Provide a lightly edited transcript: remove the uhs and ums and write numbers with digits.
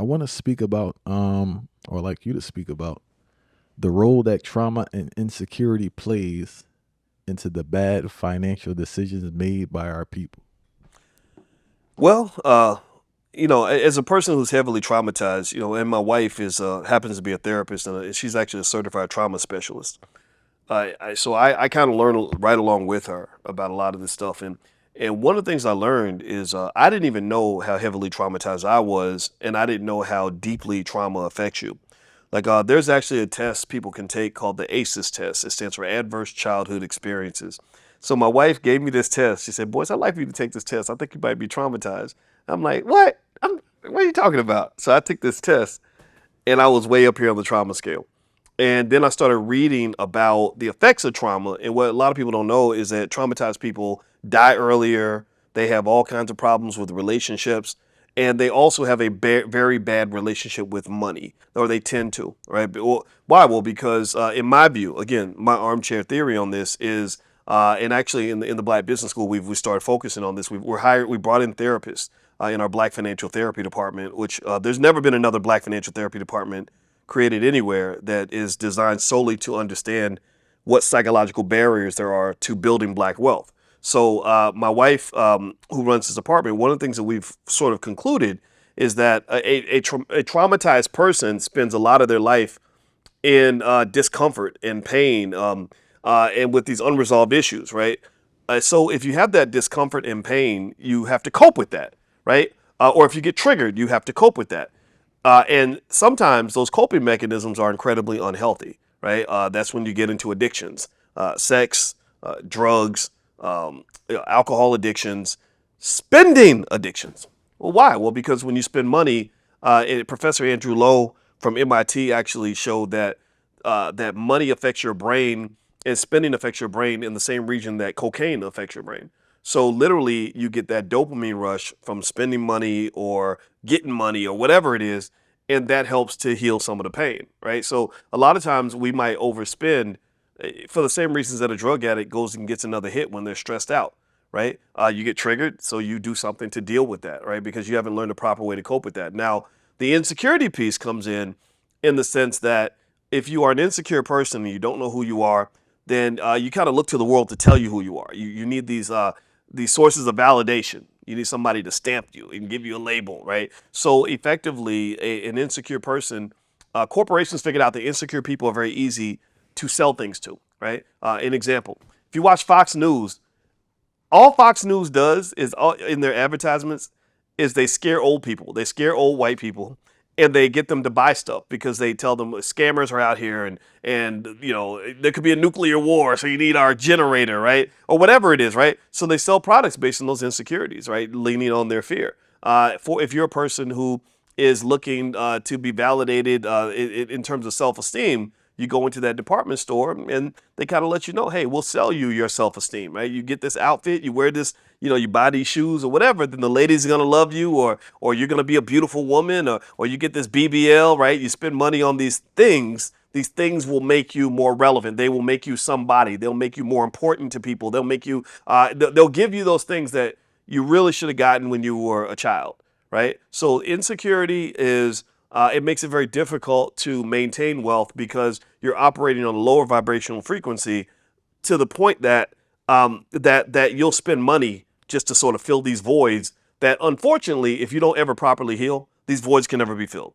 want to speak about, or like you to speak about, the role that trauma and insecurity plays into the bad financial decisions made by our people. Well, as a person who's heavily traumatized, and my wife is happens to be a therapist, and she's actually a certified trauma specialist. So I kind of learn right along with her about a lot of this stuff, and one of the things I learned is I didn't even know how heavily traumatized I was, and I didn't know how deeply trauma affects you. Like, there's actually a test people can take called the ACEs test. It stands for Adverse Childhood Experiences. So my wife gave me this test. She said, "Boyce, I'd like for you to take this test. I think you might be traumatized." I'm like, "What? What are you talking about?" So I took this test, and I was way up here on the trauma scale. And then I started reading about the effects of trauma. And what a lot of people don't know is that traumatized people die earlier. They have all kinds of problems with relationships. And they also have a very bad relationship with money, or they tend to, right? Well, why? Well, because in my view, again, my armchair theory on this is, and actually in the Black Business School, we started focusing on this. We brought in therapists in our Black Financial Therapy Department, which there's never been another Black Financial Therapy Department created anywhere that is designed solely to understand what psychological barriers there are to building Black wealth. So my wife, who runs this apartment, one of the things that we've sort of concluded is that a traumatized person spends a lot of their life in discomfort and pain, and with these unresolved issues, right? So if you have that discomfort and pain, you have to cope with that, right? Or if you get triggered, you have to cope with that. And sometimes those coping mechanisms are incredibly unhealthy, right? That's when you get into addictions, sex, drugs, alcohol addictions, spending addictions. Well, why? Well, because when you spend money, Professor Andrew Lowe from MIT actually showed that money affects your brain and spending affects your brain in the same region that cocaine affects your brain. So literally, you get that dopamine rush from spending money or getting money or whatever it is, and that helps to heal some of the pain, right? So a lot of times we might overspend for the same reasons that a drug addict goes and gets another hit when they're stressed out, right? You get triggered, so you do something to deal with that, right? Because you haven't learned the proper way to cope with that. Now, the insecurity piece comes in the sense that if you are an insecure person and you don't know who you are, then you kind of look to the world to tell you who you are. You need these sources of validation. You need somebody to stamp you and give you a label, right? So effectively, an insecure person, corporations figured out that insecure people are very easy to sell things to, right? An example, if you watch Fox News, all Fox News does is in their advertisements is they scare old people. They scare old white people and they get them to buy stuff because they tell them scammers are out here and there could be a nuclear war, so you need our generator, right? Or whatever it is, right? So they sell products based on those insecurities, right? Leaning on their fear. For if you're a person who is looking to be validated in terms of self-esteem, you go into that department store and they kind of let you know, hey, we'll sell you your self-esteem, right? You get this outfit, you wear this, you buy these shoes or whatever, then the ladies are gonna love you, or you're gonna be a beautiful woman, or you get this BBL, right? You spend money on these things. These things will make you more relevant. They will make you somebody. They'll make you more important to people. They'll make you. They'll give you those things that you really should have gotten when you were a child, right? So insecurity is it makes it very difficult to maintain wealth because you're operating on a lower vibrational frequency to the point that that you'll spend money just to sort of fill these voids that, unfortunately, if you don't ever properly heal, these voids can never be filled.